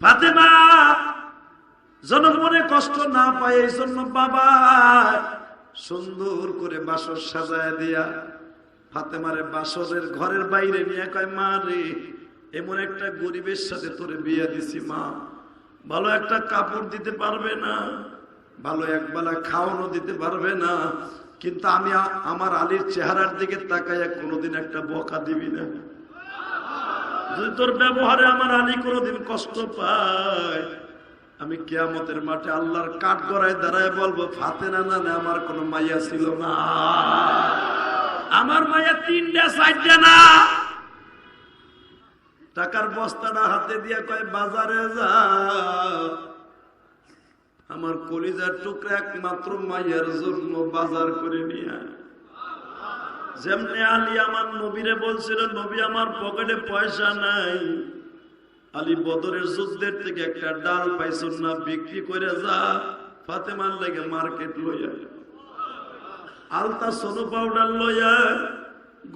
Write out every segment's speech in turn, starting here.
ফাতেমা জনগণে কষ্ট না পায় এই জন্য বাবা সুন্দর করে বাসর সাজায় দিয়া ফাতেমারে বাসরের ঘরের বাইরে নিয়ে কয়, মা রে, এমন একটা গরিবের সাথে তোরে বিয়ে দিছি মা, ভালো একটা কাপড় দিতে পারবে না, ভালো একবেলা খাওয়ানো দিতে পারবে না, কিন্তু আমি আমার আলীর চেহারার দিকে তাকাইয়া কোনোদিন একটা বকা দিবি না। যদি তোর ব্যবহারে আমার আলী কোনোদিন কষ্ট পায়, আমি কিয়ামতের মাঠে আল্লাহর কাঠ গড়ায় দাঁড়ায় বলবো, ফাতেমা না আমার কোনো মাইয়া ছিল না, আমার মাইয়া 3টা 4টা না। টাকার বস্তাটা হাতে দিয়ে কয়, বাজারে যা, আমার কলিজার টুকরা একমাত্র মাইয়ার জন্য বাজার করে নিয়ে। যেমনি আলী আমার নবীরে বলছিল, নবী আমার পকেটে পয়সা নাই, আলী বদরের যুদ্ধের থেকে একটা ডাল পাইছুন না, বিক্রি করে যা ফাতেমার লেগে মার্কেট লইয়া, আলতা সোনো পাউডার লইয়া।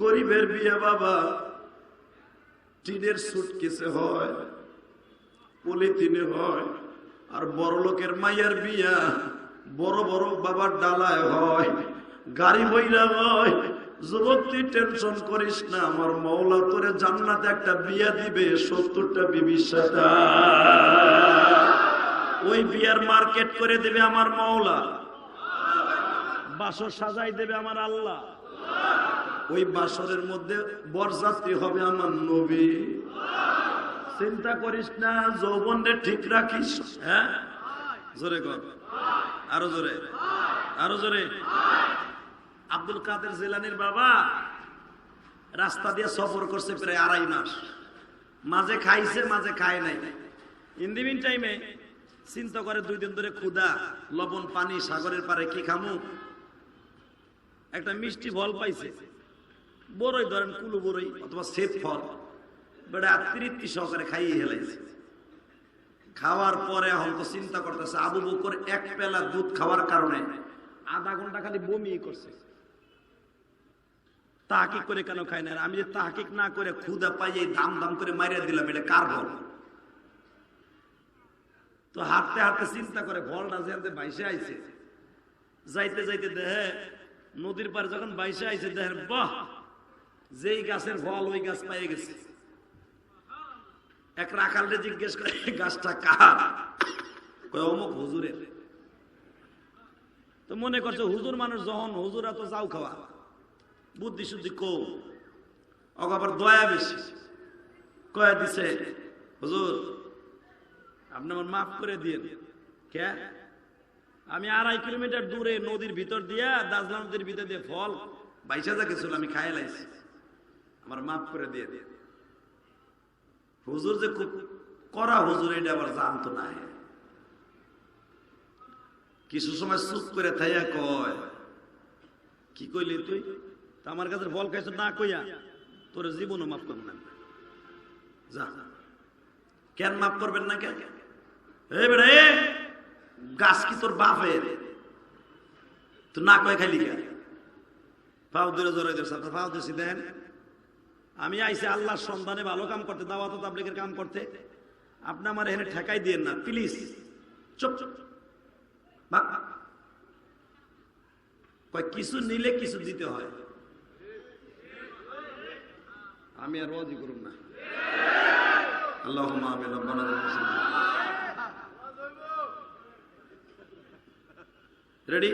গরিবের বিয়ে বাবা টিনের সুটকেসে হয়, পলিথিনে হয়, আর বড় লোকের মাইয়ার বিয়া বড় বড় বাবার ডালায় হয়, গাড়ি বইরা হয়। যুবক তুই টেনশন করিস না, আমার মওলা তোরে জান্নাতে একটা বিয়া দিবে 70টা বিবির সাথে, ওই বিয়ার মার্কেট করে দেবে আমার মওলা, বাসর সাজাই দেবে আমার আল্লাহ, ওই বাসরের মধ্যে বরযাত্রী হবে আমার নবী। চিন্তা করিস না, যৌবনরে ঠিক রাখিস। হ্যাঁ, জোরে কর, আরো জোরে, আরো জোরে। আব্দুল কাদের জিলানীর বাবা রাস্তা দিয়ে সফর করছে প্রায় 2.5 মাস, মাঝে খাইছে মাঝে খায় নাই। ইন দি মিন টাইমে চিন্তা করে 2 দিন ধরে ক্ষুধা, লবণ পানি, সাগরের পারে কি খামু, একটা মিষ্টি ফল পাইছে, বড়ই ধরেন কুলু বড়ই অথবা সেব ফল, বেটা তৃপ্তি সহকারে খাইয়ে হেলাইছে। খাওয়ার পরে এখন তো চিন্তা করতেছে, আবু বকর 1 পেলা দুধ খাওয়ার কারণে আধা ঘন্টা খালি বমি করছে, তাহকিক করে কেন খাই না? আমি যে তাহকিক না করে ক্ষুধা পাই এই দাম দাম করে মারিয়া দিলাম, এটা কার ফল? তো হাঁটতে হাঁটতে চিন্তা করে ফলটা যে বাইসে আইছে, যাইতে যাইতে দেখে নদীর পারে যখন বাইসে আইছে দেখেন, বাহ, যেই গাছের ফল ওই গাছ পাইয়ে গেছে। এক রাখালরে জিজ্ঞেস করে, গাছটা কার? কয় অমুক হুজুরের। তো মনে করছে হুজুর মানুষ, যখন হুজুরা তো যাও খাওয়া, বুদ্ধি শুদ্ধি কম, আবার দয়া বেশি, কয়া দিছে, হুজুর আপনি আমার মাফ করে দিয়ে। কে? আমি 2.5 কিলোমিটার দূরে নদীর ভিতর দিয়া, দাজলা নদীর ভিতর দিয়ে ফল বাইসা যা গেছিল, আমি খাইয়ে লাইছি, আমার মাফ করে দিয়ে। হুজুর যে খুব করা হুজুর, এটা আবার জানতো না। কিছু সময় চুপ করে থাইয়া কয়, কি কইলি তুই? আমার কাছে ফল খাইছ না কইয়া তোর জীবনও মাফ করবেন না। যা, কেন মাফ করবেন না? কেন? গাছ কি তোর বাপের? তো না কয়ে খাইলি কেন? পাও দূরে জোরে দিয়েছে, আপনার পাও দিয়েছি। দেন, আমি আইসি আল্লাহর সন্ধানে ভালো কাম করতে, দাওয়াত তাবলীগের কাম করতে, আপনি আমার এখানে ঠেকাই দিয়েন না প্লিজ। চুপ চুপ। কয় কিছু নিলে কিছু দিতে হয়, আমি আর ওয়াজি করুন না। আল্লাহুম্মা আমিন। রব্বানা রেডি?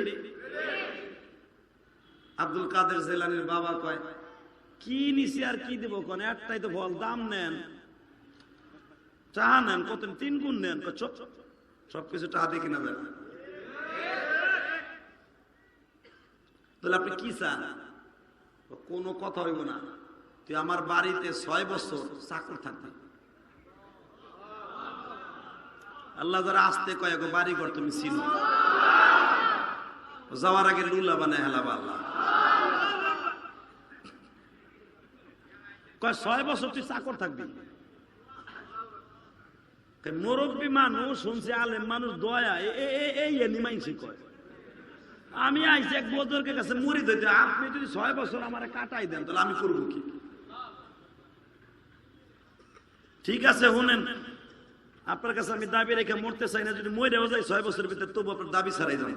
আব্দুল কাদের জিলানীর বাবা কয়, কি নিছি আর কি দিব? কোন একটাই তো ফল, দাম নেন, টাকা নেন, কত 3 গুণ নেন। সবকিছু টাকা দিয়ে কিনা যায়। তাহলে আপনি কি চান? কোনো কথা হইব না, তুই আমার বাড়িতে 6 বছর চাকর থাকবি। আল্লাহ যারা আসতে কয়, বাড়ি ঘর তুমি ছিল, যাওয়ার আগে লুলা বানায় হেলাবা আল্লাহ। কয় 6 বছর তুই চাকর থাকবি। মুরব্বী মানুষ শুনছে, আলেম মানুষ, দয়া এই নিমাইছি কয়। আমি আইছি এক বুজুর্গের কাছে মুরিদ হইতে, আপনি যদি 6 বছর আমারে কাটাই দেন তাহলে আমি করবো কি? ঠিক আছে শুনেন, আপনার কাছে আমি দাবি রেখে মরতে চাই না, যদি মরেও যাই 6 বছরের ভিতরে, তবু আপনার দাবি ছাড়াই যান।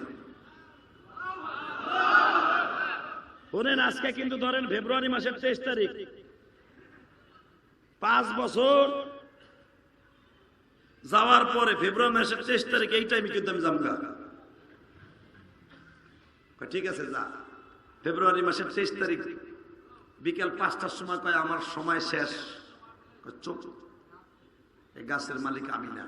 শোনেন, আজকে কিন্তু ধরেন ফেব্রুয়ারি মাসের 23 তারিখ, 5 বছর যাওয়ার পরে ফেব্রুয়ারি মাসের 23 তারিখ এই টাইমে কিন্তু আমি জামগা। ঠিক আছে, যা। ফেব্রুয়ারি মাসের 23 তারিখ বিকেল 5টার সময় কয় আমার সময় শেষ। চুপ, এই গাছের মালিক আমি না।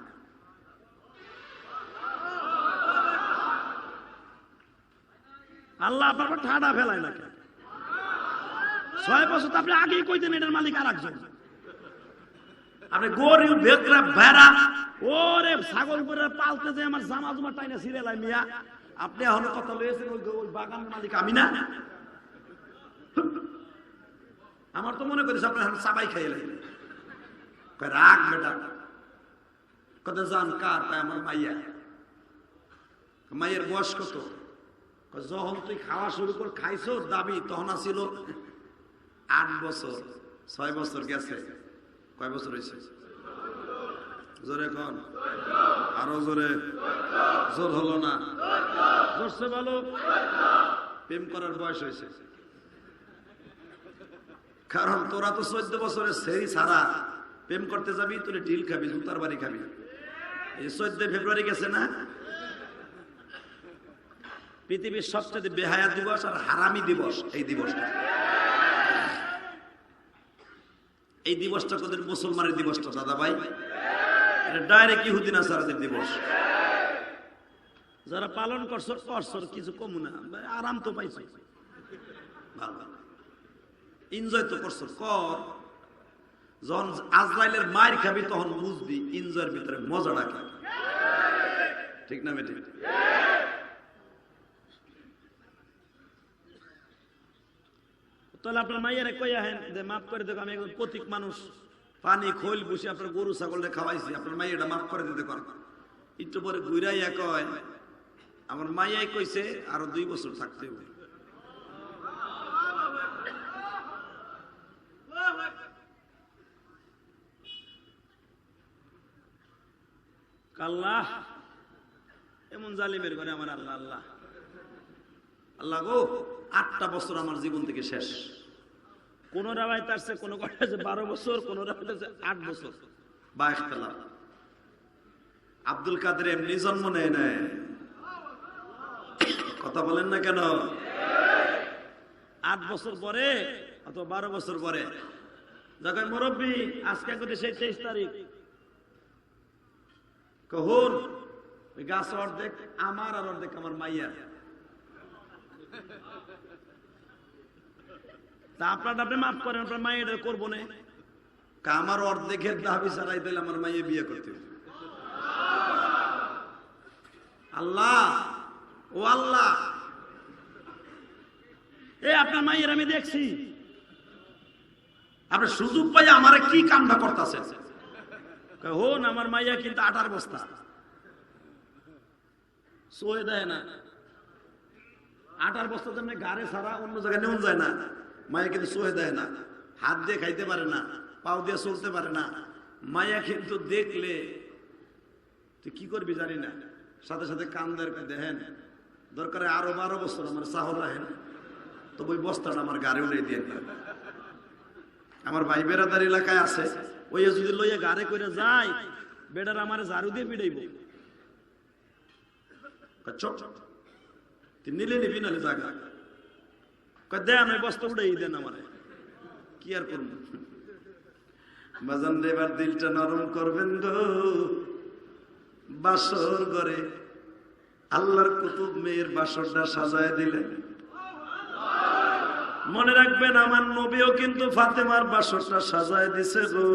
আল্লাহ আপনার ঠাডা ফেলায় না কেন? 6 বছর তো আপনি আগেই কইতেন এটার মালিক আর একজন। আপনি গরিব বেকরা ভেড়া ওরে ছাগল করে পালতে যে আমার জামা জমা টাইনা সিরিয়াল মিয়া, আপনি এখনো কথা লইয়েছেন ওই বাগানের মালিক আমি না। আমার তো মনে করিস আপনার চাবাই খাইয়ে লাগবে। রাগ বেটা, কত জান কার? আমার মাইয়া। মাইয়ের বয়স কত? যখন তুই খাওয়া শুরু করে খাইছো দাবি তখন আসিল 8 বছর। 6 বছর গেছে, কয় বছর হয়েছে? জোরে কন, আরো জোরে। জোর হলো না, জোরছে বলো। প্রেম করার বয়স হয়েছে, কারণ তোরা তো 14 বছরের সেরি ছাড়া প্রেম করতে যাবি, তুই ঢিল খাবি, জুতার বাড়ি খাবি। এই 14 ফেব্রুয়ারি গেছে না, পৃথিবীর সবচেয়ে বেহায়া দিবস আর হারামি দিবস এই দিবসটা। এই দিবসটা কোদের মুসলমানের দিবসটা দাদা ভাই, এটা ডাইরেক্ট ইহুদি নাসারাদের দিবস। যারা পালন করছো কিছু কম না, আরাম তো পাইছো, ভালো এনজয় তো করছো, কর। যখন আজরাইলের মায়ের খাবি তখন বুঝবি এনজয়ের ভিতরে মজাটা কি। ঠিক না বেটি? তাহলে আপনার মাইয়ারে কই আহেন যে মাফ করে দেখো, আমি একজন প্রতীক মানুষ, পানি খোল বসে আপনার গরু ছাগলটা খাওয়াইছি, আপনার মাইয়াটা মাফ করে দিতে পারেন। একটু পরে ঘুরাইয়া কয় আমার মাইয়াই কইছে আরো 2 বছর থাকতে হবে। আল্লাহ এমন জালিমের ঘরে আমার আল্লাহ। আল্লাহ আল্লাহ গো, 8টা বছর আমার জীবন থেকে শেষ। কোন রাবাই তারছে, কোন কথা 12 বছর, কোন রাবাই 8 বছর বা ইখতিলাফ। আব্দুল কাদের এমনি জন্ম নেয় নাই, কথা বলেন না কেন? 8 বছর পরে অথবা 12 বছর পরে যখন মুরব্বী আজকে কত সেই 23 তারিখ, কখন গাছ অর্ধেক আমার আর অর্ধেক আমার মাইয়া। তা আপনারা আপনি মাফ করেন, আপনার মাইয়াটা করবো না। আমার অর্ধেকের দাবি ছাড়াই দিলে আমার মাইয়া বিয়ে করতে। আল্লাহ ও আল্লাহ, এ আপনার মাইয়ের আমি দেখছি, আপনি সুযোগ পাই আমার কি কামটা করতেছেন। হন আমার মাইয়া কিন্তু 8 বস্তা সোয়ে দেয় না। 8 বস্তা তেমনি গাড়ে ছাড়া অন্য জায়গায় নেওয়া যায় না। মায়া কিন্তু সোয়ে দেয় না, হাত দিয়ে খাইতে পারে না, পাও দিয়ে চলতে পারে না। মায়া কিন্তু দেখলে তুই কি করবি জানি না, সাথে সাথে কান্দের দেখেন দরকারে আরো 12 বছর আমার চাহর রাখেন, তো ওই বস্তাটা আমার গাড়ি উড়ে দিয়ে দেন। আমার ভাই বেড়াদার এলাকায় আছে, ওই যদি লইয়া গাড়ি করে যায় বেড়ার আমার ঝাড়ু দিয়ে পিড়াইব। তুই নিলে নিবি নালে জায়গা দেন, ওই বস্তা উড়াই দেন আমারে, কি আর করবো। বাজান দেবার দিলটা নরম করবেন গো। বাসর ঘরে আল্লাহর কুতুব মেয়ের বাসরটা সাজায় দিলেন। মনে রাখবেন আমার নবীও কিন্তু ফাতেমার বাসরটা সাজায় দিছে গো।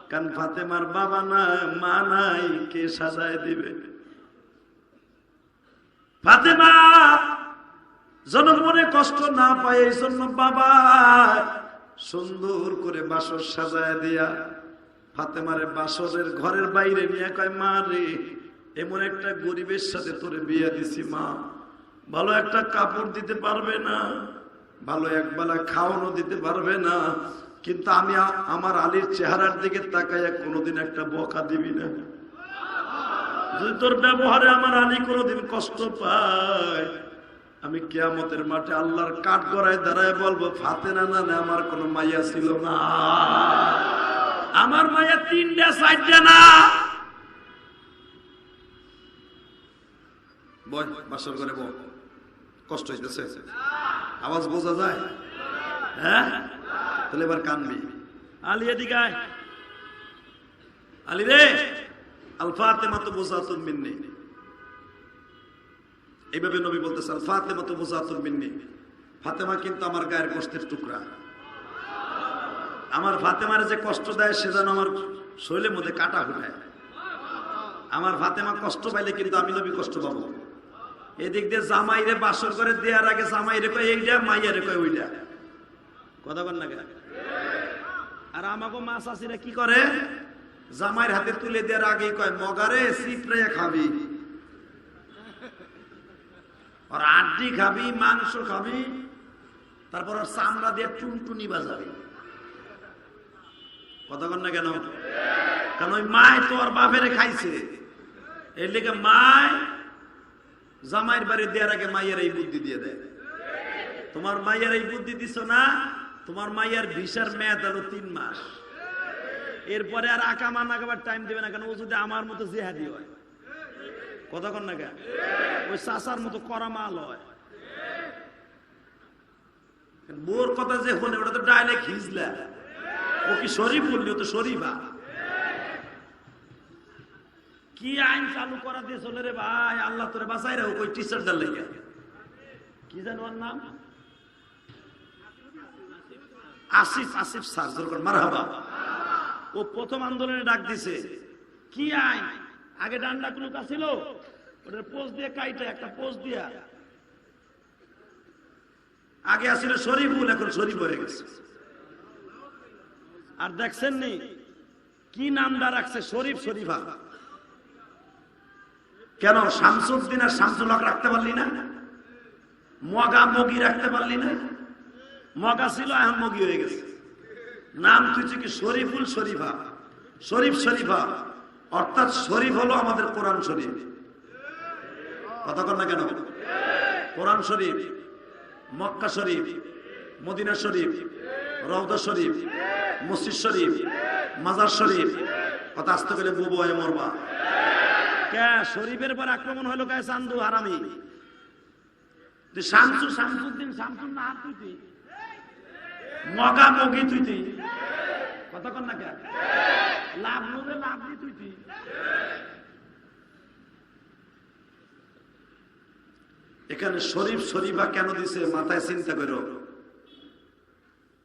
কারণ ফাতেমার বাবা নাই, মা নাই, কে সাজায় দিবে? ফাতেমা যেন মনে কষ্ট না পায়, এই জন্য বাবা সুন্দর করে বাসর সাজায় দিয়া ফাতেমারে বাসরের ঘরের বাইরে নিয়ে কয়, মা রে, এমন একটা গরিবের সাথে তোরে বিয়ে দিছি, মা ভালো একটা কাপড় দিতে পারবে না, ভালো একবেলা খাওয়ানো দিতে পারবে না, কিন্তু আমি আমার আলীর চেহারার দিকে তাকাইয়া কোনোদিন একটা বকা দিবি না। যদি তোর ব্যবহারে আমার আলী কোনোদিন কষ্ট পায়, আমি কিয়ামতের মাঠে আল্লাহর কাঠ গড়ায় দাঁড়ায় বলবো, ফাতেনা না আমার কোনো মাইয়া ছিল না, আমার মাইয়া 3টা 4টা না। বয় বাসর করে বল, কষ্ট হইতেছে, আওয়াজ বোঝা যায়? হ্যাঁ, তাহলে এবার কানবি। আলী এদিকে আয়, আলী রে, আল ফাতেমা তো বুযাতুন মিন্নি, এইভাবে নবী বলতেছে, আল ফাতেমা তো বুযাতুন মিন্নি, ফাতেমা কিন্তু আমার গায়ের গোশতের টুকরা। আমার ফাতেমার যে কষ্ট দেয় সে যেন আমার শরীরের মধ্যে কাটা ফুটায়। আমার ফাতেমা কষ্ট পাইলে কিন্তু আমি নবী কষ্ট পাবো। এদিক দিয়ে জামাইরে বাসর করে দেওয়ার আগে জামাইরে কয় এইটা, মাইয়ারে কয় ওইটা, কথা বল না কেন? আর আমাকে মা চাষিরা কি করে, জামাইয়ের হাতে তুলে দেওয়ার আগে কয়, মগারে সিপড়ে খাবি, আর আড্ডি খাবি, মাংস খাবি, তারপর আর চামড়া দিয়ে টুনটুনি বাজাবি, কথা বল না কেন? কারণ ওই মায় তো আর বাপেরে খাইছে, এর লেগে মায় জামাইয়ের বাড়ি দেওয়ার আগে মাইয়ের এই বুদ্ধি দিয়ে দেয়। তোমার মাইয়ের এই বুদ্ধি দিছ না, তোমার মাইয়ার ভিসার মেয়াদ হলো 3 মাস, এরপরে আর আকামা নাগাবার টাইম দেবে না, কেন ও যদি আমার মতো জেহাদি হয়, কথা কন না কেন? ওই চাচার মতো করা মাল হয়। বোর কথা যে হলে ওটা তো ডাইরেক্ট হিজলা, ও কি শরীফ বললি, ও তো শরীফা। কি আইন চালু করা দিয়ে চলে রে ভাই, আল্লাহ তোরে বাঁচাই রে। ওই টিচারটার লেগে কি জানো ওর নাম, আসিফ, আসিফ স্যার, যেরকম মারহাবা। ও প্রথম আন্দোলনে ডাক দিছে, কি আইন, আগে ডান্ডা কুলুকা ছিল, ওটার পোস্ট দিয়ে কাইটা একটা পোস্ট দিয়া, আগে আসলে শরীফুল, এখন শরীফ হয়ে গেছে। আর দেখছেন নি কি নামটা রাখছে, শরীফ শরীফা। কেন শামসুদ্দিন আর শামসুল হক রাখতে পারলি না? মগা মগি রাখতে পারলি না? মগা ছিল, এখন মগি হয়ে গেছে। নাম তুই কি শরীফুল শরীফা, শরীফ শরীফা, অর্থাৎ শরীফ হলো আমাদের কোরআন শরীফ, কথা বল না কেন? কোরআন শরীফ, মক্কা শরীফ, মদিনা শরীফ, রওজা শরীফ, মসজিদ শরীফ, মাজার শরীফ, কথা আসতে গেলে বুবু হয়ে মরবা। কে শরীফের পর আক্রমণ হলো কে? চান্দু হারামি, শামসু, শামসুদ্দিন, শামসুর না তুই, মগা মগি তুই, কথা কন না কে? লাভ নুরে লাভ দি তুই। এখানে শরীফ শরীফা কেন দিছে মাথায় চিন্তা করো।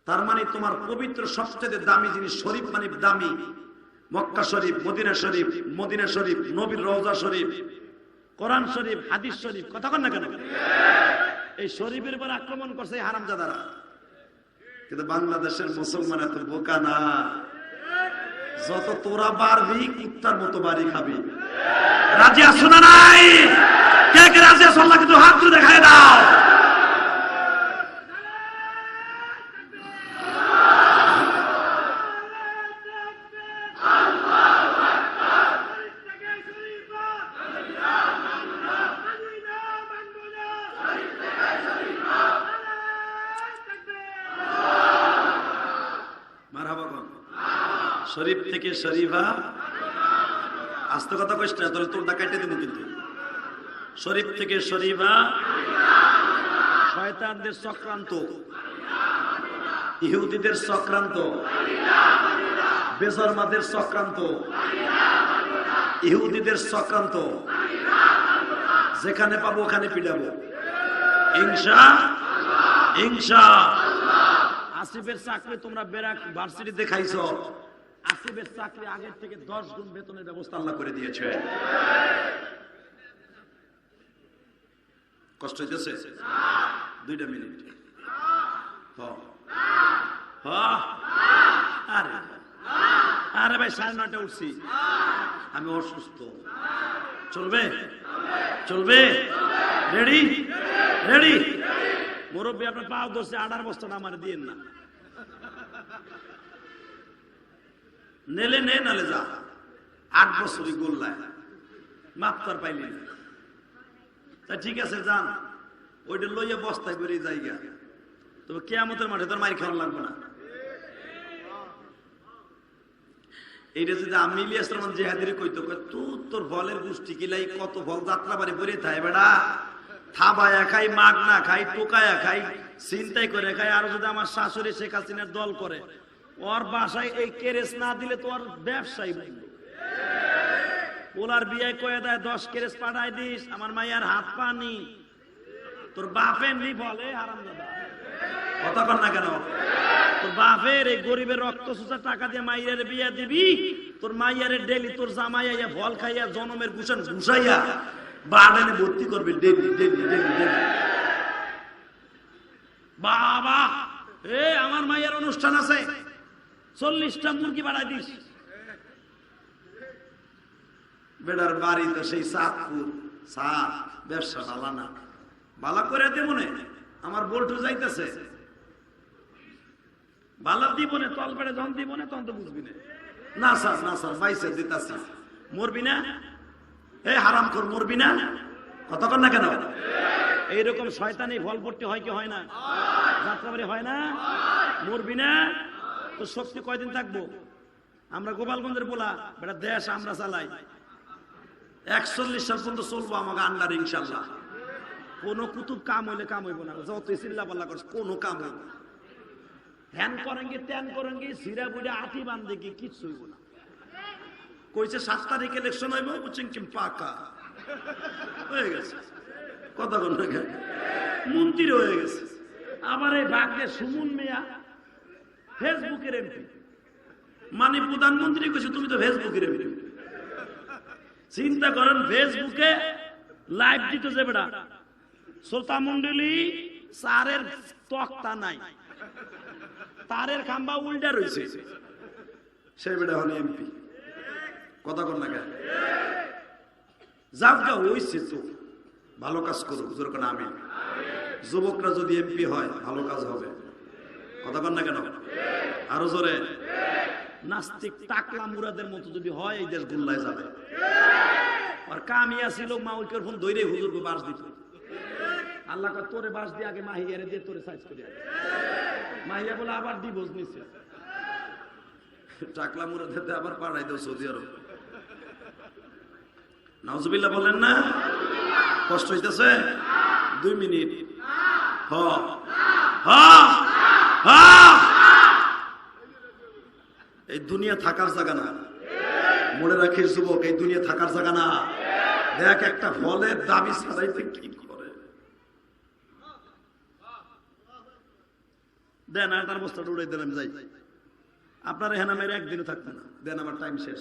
তার মানে তোমার পবিত্র সবচেয়ে দামি জিনিস শরীফ, মানে দামি। মক্কা শরীফ, মদিনা শরীফ, মদিনা শরীফ, নবীর রওজা শরীফ, কোরআন শরীফ, হাদিস শরীফ, কথা কন না কেন? এই শরীফের উপর আক্রমণ করছে হারামজাদারা। কিন্তু বাংলাদেশের মুসলমান এত বোকা না, যত তোরা বাড়বি কুত্তার মতো বাড়ি খাবি। রাজি আছো না নাই? কে কে রাজি আছো? আল্লাহ কিন্তু হাত তুলে দেখায় দাও। শরীফ থেকে শরীফা, আস্তে কথা কইস না, তোর তোরটা কাটে দেবো কিন্তু। শরীফ থেকে শরীফা, শয়তানদের চক্রান্ত, ইহুদিদের চক্রান্ত, বেজরমাদের চক্রান্ত, ইহুদিদের চক্রান্ত, যেখানে পাবো ওখানে পিটাবো ইনশাআল্লাহ, ইনশাআল্লাহ। আসিফের চাকরি তোমরা বেরাক ভার্সিটিতে খাইছো, আসিফের চাকরি আগের থেকে 10 গুণ বেতনের ব্যবস্থা আল্লাহ করে দিয়েছে। কষ্ট হইতেছে? 2 মিনিট। আরে ভাই 9:30 উঠছি, আমি অসুস্থ। চলবে? চলবে? রেডি? রেডি? মুরব্বী আপনার পাও ধরছে, 18 বস্তা আমার দিয়েন না। নেলে নে নালে যা। 8 বছরই গোল্লায় মাপ তার পাইলি না। তা ঠিক আছে যান, ওইটা লইয়া বস্তায় করে জায়গা, তবে কিয়ামতের মাঠে তোর মাইর খাওয়ান লাগবে না। এইটা যদি আমি ইলিয়াস রহমান জেহাদির কইতো, তোর ফলের গোষ্ঠী কিলাই কত ফল যাত্রা বাড়ি পরে থাই বেড়া, থাবায়া খাই, মাগ না খাই, টোকায়া খাই, চিন্তাই করে খাই। আর যদি আমার শাশুড়ি শেখ হাসিনার দল করে, ওর বাসায় এই কেরেস না দিলে তো ওর ব্যবসায়ী বন্ধ। ওলার বিয়ে কয়ে দেয় 10 কেরেস পাঠাই দিস, আমার মাইয়ার হাত পানি। তোর বাপের নি বলে হারামজাদা, কথা কর না কেন? তোর বাপের এই গরিবের রক্ত সুচা টাকা দিয়ে মাইয়ার বিয়ে দিবি, তোর মাইয়ারে ডেলি তোর জামাইয়া ফল খাইয়া জনমের গুছান ঘুষাইয়া বাগানে ভর্তি করবে ডেলি ডেলি ডেলি ডেলি। বাবা এ আমার মাইয়ার অনুষ্ঠান আছে, 40টা মুরগি বাড়াই দিস। বেটার বাড়ি তো সেই সাতপুর, সাত ব্যবসা বালা না, বালা করে দেব মনে আমার বল্টু যাইতেছে, বালা দিব না, তল পেড়ে যখন দিব না তখন তো বুঝবি না। না স্যার না স্যার বাইসে দিতাছি, মরবি না এই হারাম কর, মরবি না, কথা কর না কেন? এইরকম শয়তানি ফল পড়তে হয় কি হয় না? যাত্রাবাড়ি হয় না? মরবি না তো শক্তি কয়দিন থাকবো? আমরা গোপালগঞ্জের বলা বেটা দেশ আমরা চালাই, 41 সাল পর্যন্ত চলবো আমাকে আন্ডার ইনশাল্লাহ। কোন কুতুব কাম হইলে কাম হইব না, যত চিল্লা পাল্লা করছে কোনো কাম হইব না। হ্যান করেঙ্গে ত্যান করেঙ্গে সিরা বুড়ে আটি বান্ধে কি কিচ্ছু হইব না। কইছে 7 তারিখ ইলেকশন হইব, বুঝছেন কি পাকা হয়ে গেছে, কথা বল না কেন? মন্ত্রী হয়ে গেছে। আবার এই ভাগ্যে সুমন মিয়া ফেসবুকের এমপি, মানে প্রধানমন্ত্রী কইছে তুমি তো ফেসবুকের এমপি। চিন্তা করেন, ফেসবুকে লাইভ দিতে যে বেড়া শ্রোতা মন্ডলী, সারের তক্তা নাই, তারের খাম্বা উল্টা রয়েছে, সে বেড়া হলো এমপি, কথা কর না কেন? যাবগা হইছে তো ভালো কাজ করুক, জোর করে আমি। যুবকরা যদি এমপি হয় ভালো কাজ হবে, কথা কর না কেন? আরো জোরে। নাস্তিক টাকলা মুরাদের মতো যদি হয় এই দেশ গুল্লায় যাবে। আর কামিয়া ছিল মাউলকের ফোন ধরে হুজুরকে বাস দিত, আল্লাহ কা তোরে বাস দিয়ে আগে মাহিয়ারে দিয়ে তোরে সাইজ করে, মাহিয়া বলে আবার ডিভোর্স নিছে, টাকলা মুরাদের আবার পাঠাই দাও সৌদি আরব। নাউজুবিল্লাহ বলেন না? কষ্ট হইতেছে? 2 মিনিট। হ হ হ, এই দুনিয়া থাকার জায়গা না, মনে রাখিস যুবক, এই দুনিয়া থাকার জায়গা না। দেখ একটা ফলের দাবি ছাড়াইতে কি করে, দেন আর তার বস্তাটা উড়াই দেন, আমি যাই। আপনার এখানে মেরে একদিনও থাকবে না, দেন আমার টাইম শেষ।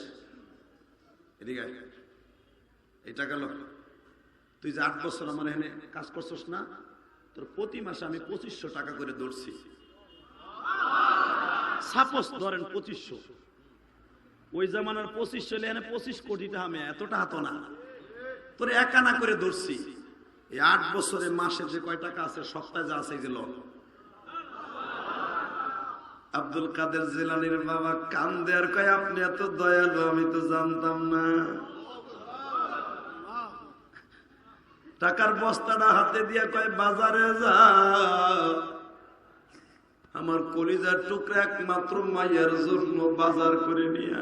এদিকে এই টাকা লো, তুই যে 8 বছর আমার এখানে কাজ করছস না, তোর প্রতি মাসে আমি 2500 টাকা করে ধরছি। সাপোজ ধরেন 2500, ওই জামানার 2500 এখানে 25 কোটি টাকা, আমি এতটা হাতো না, তোর একানা করে ধরছি। এই 8 বছরে মাসে যে কয় টাকা আছে, সপ্তাহে যা আছে, গেল আব্দুল কাদের জিলানীর বাবা কান্দে আর কয়, আপনি এত দয়ালু আমি তো জানতাম না। টাকার বস্তাটা হাতে দিয়ে কয়, বাজারে যা, আমার কলিজার টুকরা একমাত্র মায়ের জন্য বাজার করে নিয়ে।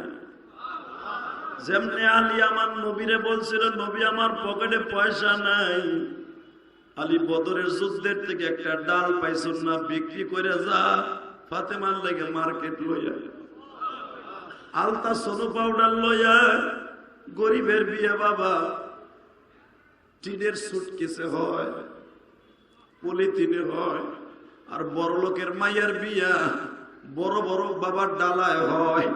যেমনি আলী আমার নবীরে বলছিল, নবী আমার পকেটে পয়সা নাই, আলী বদরের যুদ্ধের থেকে একটা ডাল পাইছুন না, বিক্রি করে যা ফাতেমার লেগে মার্কেট লইয়া, আলতা সোনো পাউডার লইয়া। গরিবের বিয়ে বাবা টিনের সুটকেসে হয়, পলিথিনে হয়, আর বড় লোকের মাইয়ার বিয়া বড় বড় বাবার ডালায় হয়,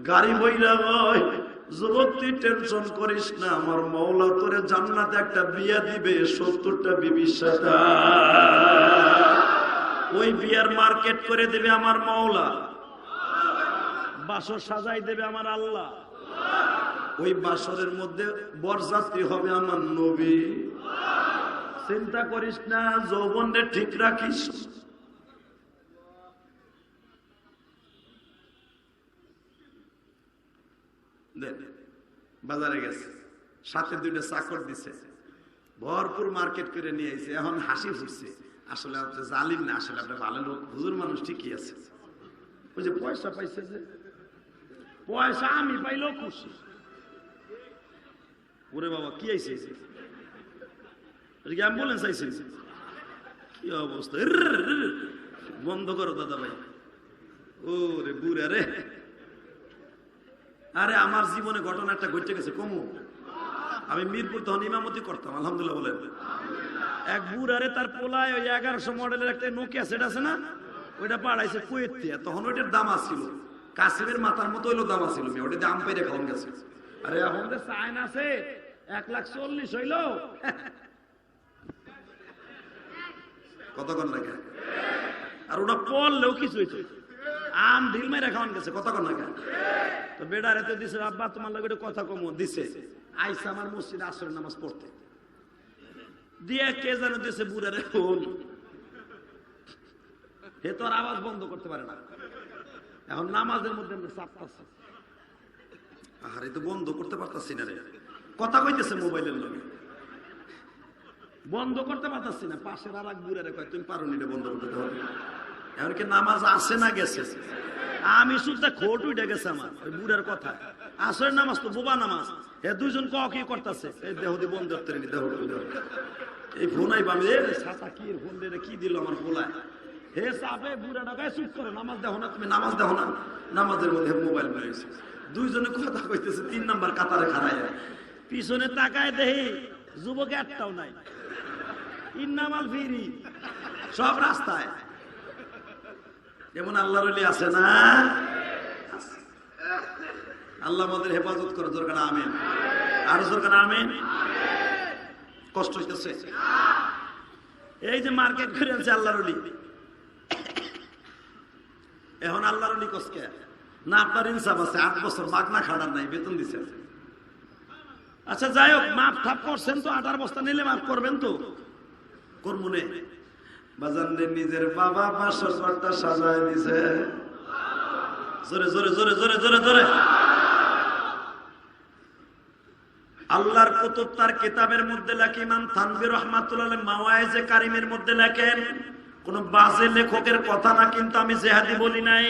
গাড়ি বইলা হয়। যুবক তুই টেনশন করিস না, আমার মওলা তোরে জান্নাতে একটা বিয়া দিবে, 70টা বিবির সাথে। ওই বিয়ার মার্কেট করে দেবে আমার মওলা, বাসর সাজাই দেবে আমার আল্লাহ। ওই বাসরের মধ্যে বরযাত্রী হবে আমার নবী। চিন্তা করিস না, যৌবনরে ঠিক রাখিস। বাজারে গেছে, সাথে 2টা চাকর দিছে, ভরপুর মার্কেট করে নিয়ে আইছে। এখন হাসি ফুটছে, আসলে আপনি জালিম না, আসলে আপনি ভালো লোক, হুজুর মানুষ ঠিকই আছে। ওই যে পয়সা পাইছে, যে পয়সা আমি পাইলেও খুশি। ওরে বাবা কি আইছে, অ্যাম্বুলেন্স আইছে, কি অবস্থা, বন্ধ করো দাদা ভাই। ও রে বুড়া রে, আরে আমার জীবনে ঘটনা একটা ঘটে গেছে কমু। আমি মিরপুর তখন ইমামতি করতাম, আলহামদুলিল্লাহ বলেন। এক বুড়ারে তার পোলায় ওই 1100 মডেলের একটা নোকিয়া সেট আছে না, ওইটা পাড়াইছে কুয়েত থেকে। তখন ওইটার দাম আসছিল কাসিমের মাথার মতো হইলো দাম আসছিল, ওটা দাম পেয়ে খাওয়ান গেছে। আরে এখন যে চাইন আছে 1,40,000 হইল, কতক্ষণ লাগে। আর ওটা পড়লেও কিছু হইতো, আম ঢিল মেরে খাওয়ান গেছে, কতক্ষণ লাগে। তো বেড়ারে তো দিছে, আব্বা তোমার লাগে কথা কম দিছে। আইসা আমার মসজিদে আসরের নামাজ পড়তে দিয়ে কে যেন দিছে বুড়ারে ফোন, হে তো আর আওয়াজ বন্ধ করতে পারে না। এখন নামাজের মধ্যে চাপতাছে, আরে তো বন্ধ করতে পারতাছি না রে, কথা কইতেছে মোবাইলের লগে, বন্ধ করতে পারতাছি না। পাশের আর এক বুড়ারে কয় তুমি পারো নি বন্ধ করতে হবে। এখন কি নামাজ আসে না গেছে? আমি শুধু খোট উঠে গেছে আমার ওই বুড়ার কথা। আসরের নামাজ তো বোবা নামাজ, এ দুইজন কি করতেছে, এই দেহ দিয়ে বন্ধ করতে নি, দেহ এই ফোন আই বামে সাতা কি ফোন দিয়ে কি দিল আমার পোলায়, হে চাপে বুড়াটা গায়ে চুপ করো, নামাজ দেখো না তুমি, নামাজ দেখো না। নামাজের মধ্যে মোবাইল বেরিয়েছে, দুইজনে কথা কইতেছে, 3 নাম্বার কাতারে খাড়ায়। পিছনে তাকায় দেহি যুবক একটাও নাই, ইন্নামাল ফিরি সব রাস্তায়। যেমন আল্লাহর ওলি আছে না, আল্লাহ আমাদের হেফাজত করে, দরকার আমিন, আর দরকার আমিন। কষ্ট হইতেছে, এই যে মার্কেট করে আছে আল্লাহর ওলি। এখন আল্লাহর ওলি কসকে না, আপনার ইনসাফ আছে, 8 বছর মাগনা খাড়ার নাই, বেতন দিছে। আচ্ছা যাই হোক, মাপ ঠাপ করছেন তো, 18 বস্তা নিলে মাফ করবেন তো, কর্মনে বাজানদের নিজের বাবা বাসর ঘরটা সাজায় দিছে, জোরে জোরে জোরে জোরে জোরে জোরে। আল্লাহর কুতুব তার কিতাবের মধ্যে লেখে, ইমাম থানভী রাহমাতুল্লাহ আলাইহি মাওয়াইজে কারিমের মধ্যে লেখেন, কোন বাজে লেখকের কথা না, কিন্তু আমি জেহাদি বলি নাই,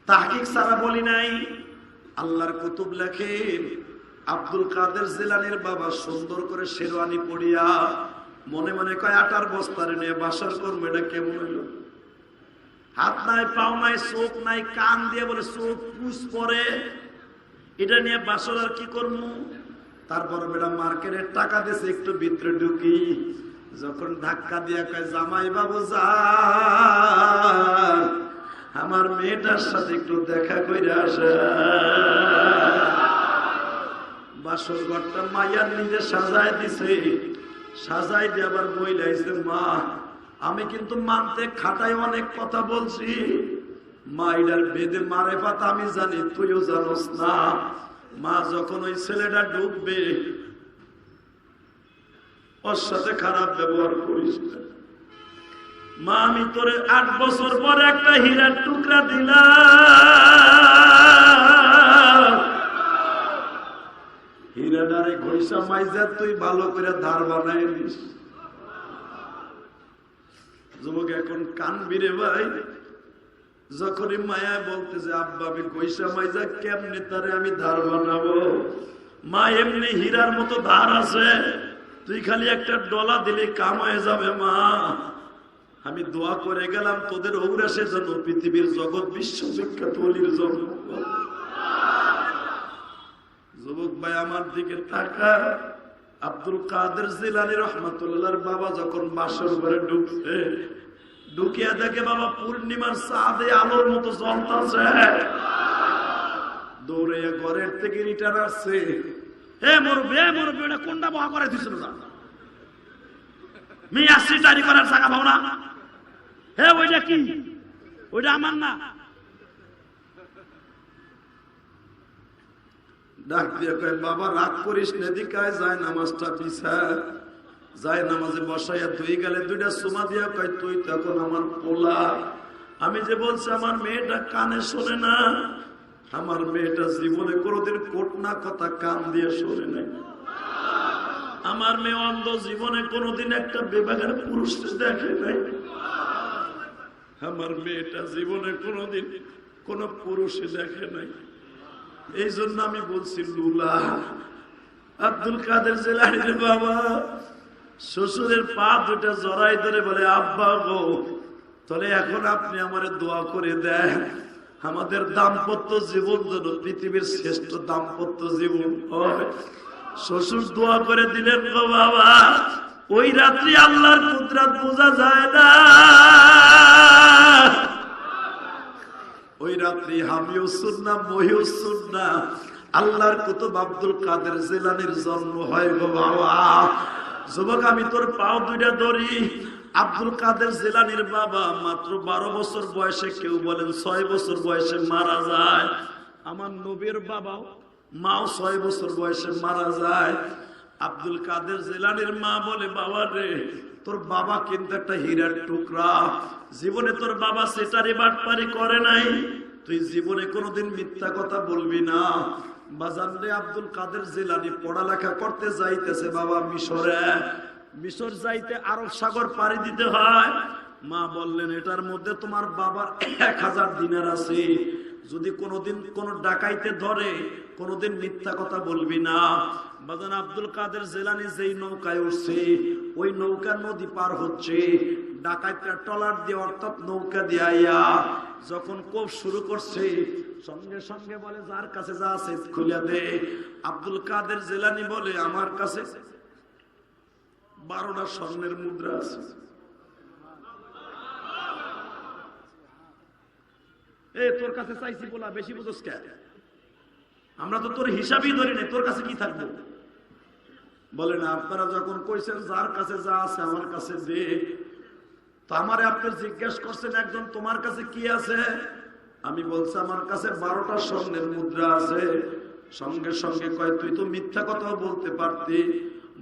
তাহকিক ছাড়া বলি নাই। আল্লাহর কুতুব লেখেন, আব্দুল কাদের জিলানীর বাবা সুন্দর করে শেরওয়ানি পড়িয়া মনে মনে কয় 18 বস্তারে নিয়ে বাসার করবো, এটা কেমন হইল? হাত নাই, পাও নাই, চোখ নাই, কান দিয়ে বলে চোখ পুষ পরে, এটা নিয়ে বাসর আর কি করবো? তারপর বেটা মার্কেটের টাকা দিয়েছে, একটু ভিতরে ঢুকি, যখন ধাক্কা দিয়ে কয় জামাই বাবু যান, আমার মেয়েটার সাথে একটু দেখা করে আসে। বাসর ঘরটা মাইয়ার নিজে সাজায় দিছে, সাজাই দিয়ে আবার বইলাইছে, মা আমি কিন্তু মানতে খাটাই অনেক কথা বলছি, মা এটার বেদে মারে পাতা আমি জানি, তুইও জানোস না। মা যখন ওই ছেলেটা ডুববে, ওর সাথে খারাপ ব্যবহার করিস না। মা আমি তোরে 8 বছর পরে একটা হীরার টুকরা দিলাম, হীরাটারে ঘইসা মাইজা তুই ভালো করে ধার বানাই দিস। যুবক এখন কানবি রে ভাই, যখনই মায়া বলতেছে আব্বা আমি ঘইসা মাইজা কেমনে তারে আমি ধার বানাবো, মা এমনি হীরার মতো ধার আছে, তুই খালি একটা ডলা দিলে কাম হয়ে যাবে। মা আমি দোয়া করে গেলাম তোদের ঔরাসের জন্য, পৃথিবীর জগৎ বিশ্ববিখ্যাত ওলির জন্য। যুবক ভাই আমার দিকে তাকা, আব্দুল কাদের জিলানী রাহমাতুল্লাহর বাবা যখন বাসর ঘরে ঢুকছে, ঢুকিয়া দেখে বাবা পূর্ণিমার চাঁদে আলোর মতো জ্বলতাছে, দৌড়ে ঘরের থেকে রিটার্ন আসছে, হে মুরব্বি ওটা কোনটা বহা করে দিছিল না, মেয়ে আসছি চারি করার জায়গা পাও না, হে ওইটা কি, ওইটা আমার না। ডাক দিয়ে কয় বাবা রাগ করিস না, দিকায় যায় নামাজটা পিছা, যায় নামাজে বসাইয়া তুই গেলে 2টা সুমা দিয়া কয় তুই তখন আমার পোলা, আমি যে বলছি আমার মেয়েটা কানে শোনে না, আমার মেয়েটা জীবনে কোনোদিন কোটনা কথা কান দিয়ে শোনে নাই। আমার মেয়ে অন্ধ, জীবনে কোনোদিন একটা বিবাহের পুরুষ দেখে নাই। আমার মেয়েটা জীবনে কোনোদিন কোন পুরুষে দেখে নাই। এই জন্য আমি বলছি লুলা। আব্দুল কাদের জিলানীর বাবা শ্বশুরের পা দুটা জড়াই ধরে বলে, আব্বা গো, তাহলে এখন আপনি আমারে দোয়া করে দেন, আমাদের দাম্পত্য জীবন যেন পৃথিবীর শ্রেষ্ঠ দাম্পত্য জীবন হয়। শ্বশুর দোয়া করে দিলেন গো বাবা। ওই রাত্রি আল্লাহর কুদরত বোঝা যায় না। ওই রাত্রি আমিও শুননা, মহিও শুননা, আল্লাহর কুতুব আব্দুল কাদের জিলানীর জন্ম হয় গো বাবা। যুবক, আমি তোর পাও দুইটা ধরি। আব্দুল কাদের জিলানীর বাবা মাত্র 12 বছর বয়সে, কেউ বলেন 6 বছর বয়সে মারা যায়। আমার নবীর বাবাও, মাও 6 বছর বয়সে মারা যায়। আব্দুল কাদের জিলানীর মা বলে, বাবা রে, তোর বাবা কিন্তু একটা হীরার টুকরা। জীবনে তোর বাবা সেটারি বাটপারি করে নাই, তুই জীবনে কোনোদিন মিথ্যা কথা বলবি না। বাজান রে, আব্দুল কাদের জিলানী পড়ালেখা করতে যাইতেছে বাবা মিশরে। মিশর যাইতে আরব সাগর পাড়ি দিতে হয়। মা বললেন, এটার মধ্যে তোমার বাবার 1000 দিনার আছে, যদি কোনোদিন কোন ডাকাইতে ধরে কোনোদিন মিথ্যা কথা বলবি না। বাজান আব্দুল কাদের জিলানী যেই নৌকায় উঠছে, ওই নৌকা নদী পার হচ্ছে, ডাকাইতরা ট্রলার দিয়ে অর্থাৎ নৌকা দিয়া যখন কোপ শুরু করছে, সঙ্গে সঙ্গে বলে, যার কাছে যা আছে খুলে দে। আব্দুল কাদের জিলানী বলে, আমার কাছে 12টা স্বর্ণের মুদ্রা আছে। তোর কাছে চাইছি বলা বেশি বুঝোস কে? আমরা তো তোর হিসাবই ধরি নাই, তোর কাছে কি থাকবো? বলে না, আপনারা যখন কইছেন যার কাছে যা আছে আমার কাছে দে, তো আমারে আপনি জিজ্ঞেস করছেন একজন তোমার কাছে কি আছে? আমি বলছি আমার কাছে 12টা স্বর্ণের মুদ্রা আছে। সঙ্গে সঙ্গে কয়, তুই তো মিথ্যা কথা বলতে পারতি।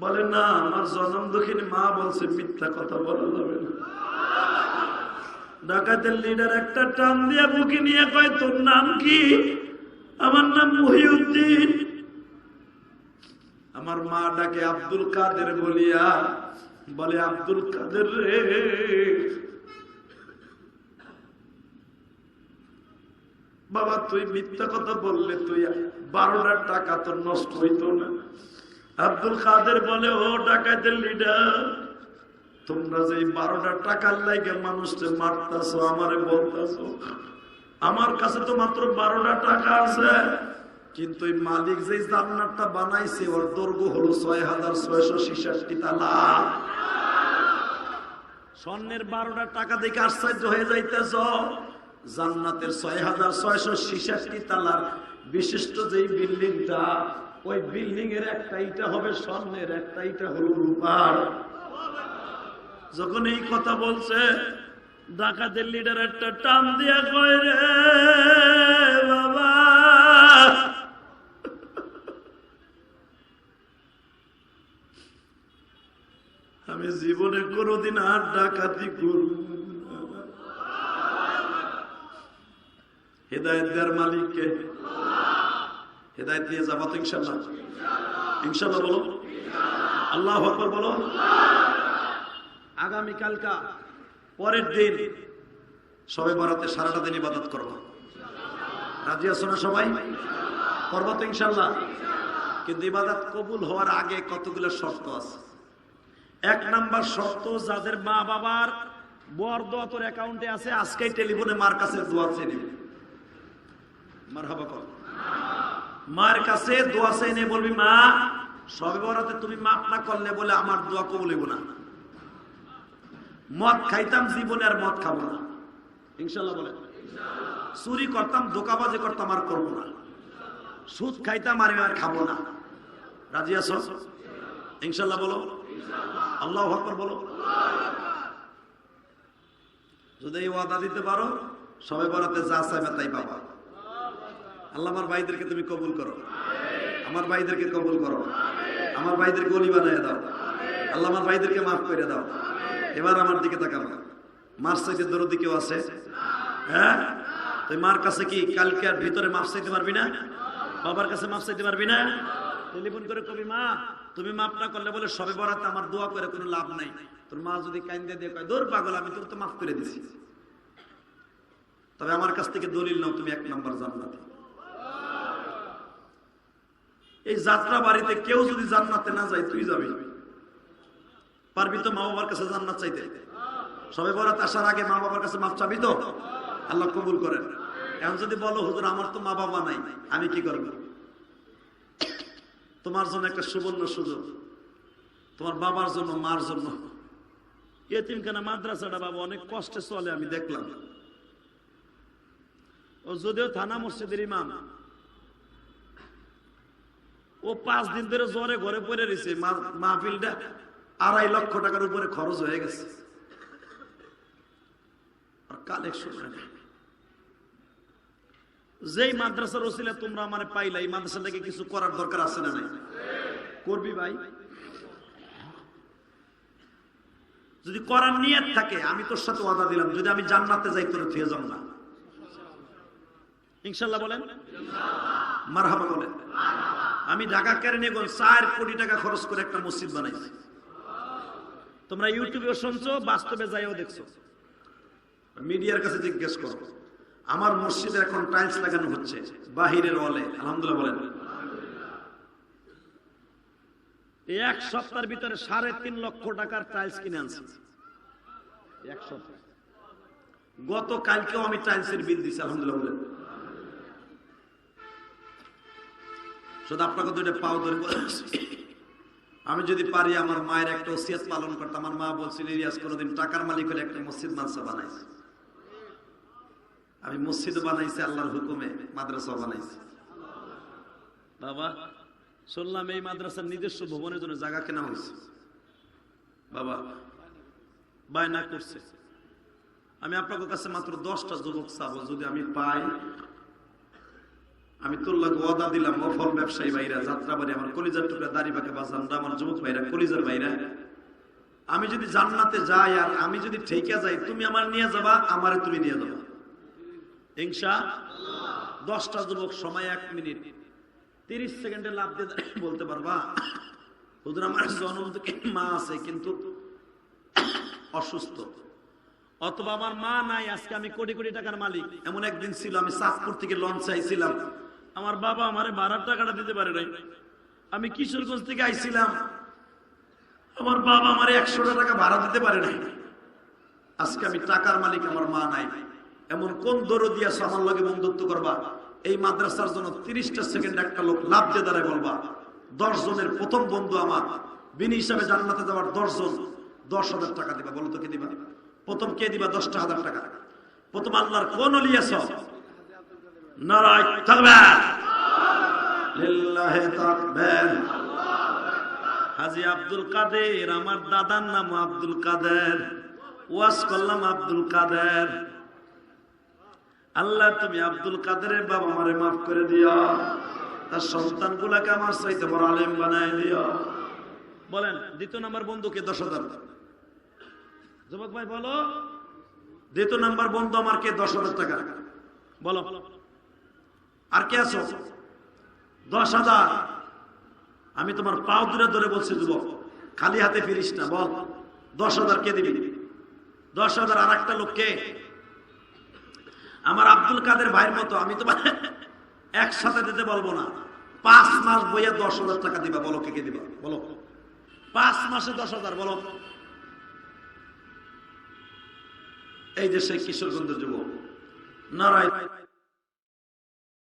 বলে না, আমার জনম দুঃখিনী মা বলছে মিথ্যা কথা বলা যাবে না। ডাকাতের লিডার একটা টান দিয়ে বুকে নিয়ে কয়, তোর নাম কি? আমার নাম মহিউদ্দিন। আমার মা ডাকে আব্দুল কাদের বলিয়া, বলে, আব্দুল কাদের রে, বাবা তুই মিথ্যা কথা বললে তুই 12টা টাকা তোর নষ্ট হইতো না। আব্দুল কাদের বলে, ও ডাকাতের লিডার, তোমরা যে 12টা টাকার লাগে মানুষকে মারতাছো, আমারে বলতাছো, আমার কাছে তো মাত্র 12টা টাকা আছে, কিন্তু এই মালিক যে জান্নাতটা বানাইছে ওর দৈর্ঘ্য হলো 6666 তালা। স্বর্ণের 12টা টাকা দেখে আশ্চর্য হয়ে যাইতেছ? জান্নাতের 6666 তালার বিশিষ্ট যেই বিল্ডিংটা, ওই বিল্ডিং এর একটা ইটা হবে স্বর্ণের, একটা ইটা হলো রূপার। যখন এই কথা বলছে, ডাকাতের লিডার একটা টান দিয়া কয়, রে বাবা, আমি জীবনে কোনোদিন আর ডাকাতি করব না। হেদায়েত দেওয়ার মালিককে, হেদায়েত দিয়ে যাবো তো ইনশাআল্লাহ। ইনশাআল্লাহ বলো, আল্লাহু আকবার বলো। আগামীকালকা পরের দিন সবে বরাতে সারাটা দিন ইবাদত করবো। রাজি আছো না সবাই? করবো তো ইনশাআল্লাহ। কিন্তু ইবাদত কবুল হওয়ার আগে কতগুলো শর্ত আছে। 1 নাম্বার শর্ত, যাদের মা বাবার বর দোয়া তোর অ্যাকাউন্টে আছে, আজকেই টেলিফোনে মার কাছে দোয়া চেয়ে নিবি। মারহাবা কর, মার কাছে দোয়া চেয়ে নিয়ে বলবি, মা সবে বরাতে তুমি মাফ না করলে বলে আমার দোয়া কবুল হইব না। মদ খাইতাম জীবনে আর মদ খাবো না, ইনশাআল্লাহ বলে। চুরি করতাম, ধোঁকাবাজি করতাম, আর করবো না। সুদ খাইতাম, আর খাবো না। রাজি আছো? ইনশাআল্লাহ বলো, আল্লাহু আকবার বলো। যদি এই ওয়াদা দিতে পারো, সবে বরাতে যা চাইবে তাই পাবা। আল্লাহ আমার ভাইদেরকে তুমি কবুল করো, আমার ভাইদেরকে কবুল করো, আমার ভাইদেরকে ওলি বানায় দাও। আল্লাহ আমার ভাইদেরকে মাফ করে দাও। এবার আমার দিকে তাকাবো। মার চাইতে দরদি কেউ আছে? হ্যাঁ, তুই মার কাছে কি কালকে আর ভিতরে মাপ চাইতে পারবি না? বাবার কাছে মাপ চাইতে পারবি না? টেলিফোন করে কবি মা তুমি মাপ না করলে বলে সবে বরাতে আমার দোয়া করে কোনো লাভ নাই। তোর মা যদি কাইন্দে দিয়ে কয় দূর পাগল আমি তোর তো মাফ করে দিছি, তবে আমার কাছ থেকে দলিল নাও তুমি 1 নম্বর জান্নাতে। এই যাত্রা বাড়িতে কেউ যদি জান্নাতে না যায় তুই যাবি, পারবি তো মা বাবার কাছে জান্নাত চাইতে? সবে বরাত আসার আগে মা বাবার কাছে মাফ চাবি তো? আল্লাহ কবুল করেন। এখন যদি বলো হুজুর আমার তো মা বাবা নাই, আমি কি করব? তোমার জন্য একটা সুবর্ণ সুযোগ, তোমার বাবার জন্য মার জন্য ইয়েতিমখানা মাদ্রাসাটা বাবা অনেক কষ্টে চলে, আমি দেখলাম। ও যদিও থানা মসজিদের ইমাম, ও 5 দিন ধরে জ্বরে ঘরে পড়ে রয়েছে। মাহফিলটা 2.5 লক্ষ টাকার উপরে খরচ হয়ে গেছে, আর কালেকশন যেই মাদ্রাসার ওসিলা তোমরা আমারে পাইলা, এই মাদ্রাসাটাকে কিছু করার দরকার আছে না নাই? করবি ভাই? যদি করার নিয়ত থাকে আমি তোর সাথে ওয়াদা দিলাম, যদি আমি জান্নাতে যাই তোর থুয়ে যাব না। ইনশাআল্লাহ বলেন, মারহাবা বলেন। আমি ঢাকা কেরানীগঞ্জ 4 কোটি টাকা খরচ করে একটা মসজিদ বানাইছি। তোমরা ইউটিউবেও শুনছো, বাস্তবে যাইও দেখছো। মিডিয়ার কাছে জিজ্ঞেস করো, আমার মসজিদে এখন টাইলস লাগানো হচ্ছে বাহিরের ওয়ালে, আলহামদুলিল্লাহ বলেন। 1 সপ্তাহের ভিতরে 3.5 লক্ষ টাকার টাইলস কিনে আনছি। 1 সপ্তাহ। গত কালকেও আমি টাইলসের বিল দিছি, আলহামদুলিল্লাহ বলেন। শুধু আপনাকে দুইটা পাও ধরে বলে, আমি যদি পারি আমার মায়ের একটা ওসিয়ত পালন করতাম। আমার মা বলছিল ইলিয়াস কোনোদিন টাকার মালিক হলে একটা মসজিদ মাদ্রাসা বানাইছে। আমি মসজিদ বানাইছি আল্লাহর হুকুমে, মাদ্রাসা বানাইছি। বাবা শুনলাম এই মাদ্রাসার নিজস্ব ভবনের জন্য জায়গা কেনা হয়েছে। বাবা বায়না করছে। আমি আপনাদের কাছে মাত্র 10টা যুবক চাবো, যদি আমি পাই আমি তোর লাগে ওয়াদা দিলাম। ও ফল ব্যবসায়ী ভাইরা, যাত্রাবাড়ি, আমার কলিজার টুকরা দাড়িপাকে বাজানরা, আমার যুবক ভাইরা, কলিজার ভাইরা, আমি যদি জান্নাতে যাই আর আমি যদি ঠেকে যাই, তুমি আমার নিয়ে যাবা, আমারে তুমি নিয়ে যাবা ইনশাআল্লাহ। 10টা যুবক, সময় 1 মিনিট 30 সেকেন্ডে লাভ দিয়ে বলতে পারবা হুজুর আমার জন্ম থেকে মা আছে কিন্তু অসুস্থ, অথবা আমার মা নাই, আজকে আমি কোটি কোটি টাকার মালিক। এমন একদিন ছিল আমি চাঁদপুর থেকে লঞ্চে আইছিলাম, আমার বাবা আমারে ভাড়ার টাকাটা দিতে পারে নাই। আমি কিশোরগঞ্জ থেকে আইছিলাম, আমার বাবা আমারে 100 টাকা ভাড়া দিতে পারে নাই। আজকে আমি টাকার মালিক, আমার মা নাই। এমন কোন দরদি আছে আমার লগে বন্ধুত্ব করবা? এই মাদ্রাসার জন্য 30টা সেকেন্ড একটা লোক লাভ দিয়ে দাঁড়ায় বলবা 10 জনের প্রথম বন্ধু আমার, বিনি হিসাবে জান্নাতে যাওয়ার 10 জন 10,000 টাকা দিবা। বলো তো কে দিবা? প্রথম কে দিবা? 10,000 টাকা। প্রথম আল্লাহর কোন ওলি আছে? নারায়ে তাকবীর, লিল্লাহি তাকবীর। হাজী আব্দুল কাদের, আমার দাদার নাম আব্দুল কাদের, ওয়াজ করলাম আব্দুল কাদের। আল্লাহ তুমি আব্দুল কাদেরের বাবা আমারে মাফ করে দিও, তার সন্তানগুলাকে আমার চাইতে বড় আলেম বানায় দিও। বলেন দ্বিতীয় নাম্বার বন্ধুকে 10,000। যুবক ভাই বলো, দ্বিতীয় নাম্বার বন্ধু আমার কে? 10,000 টাকা। বলো আর কে আছো? 10,000। আমি তোমার পাও দূরে ধরে বলছি যুবক, খালি হাতে ফিরিস না। বল 10,000 কে দিবি? 10,000। আর একটা লোক কে? আমার আব্দুল কাদের ভাইয়ের মতো। আমি তোমার একসাথে দিতে বলবো না, 5 মাস বইয়া 10,000 টাকা দিবা। বলো কে কে দিবা? বলো 5 মাসে 10,000। বলো। এই যে সেই কিশোরগঞ্জের যুবক, নারায়ণ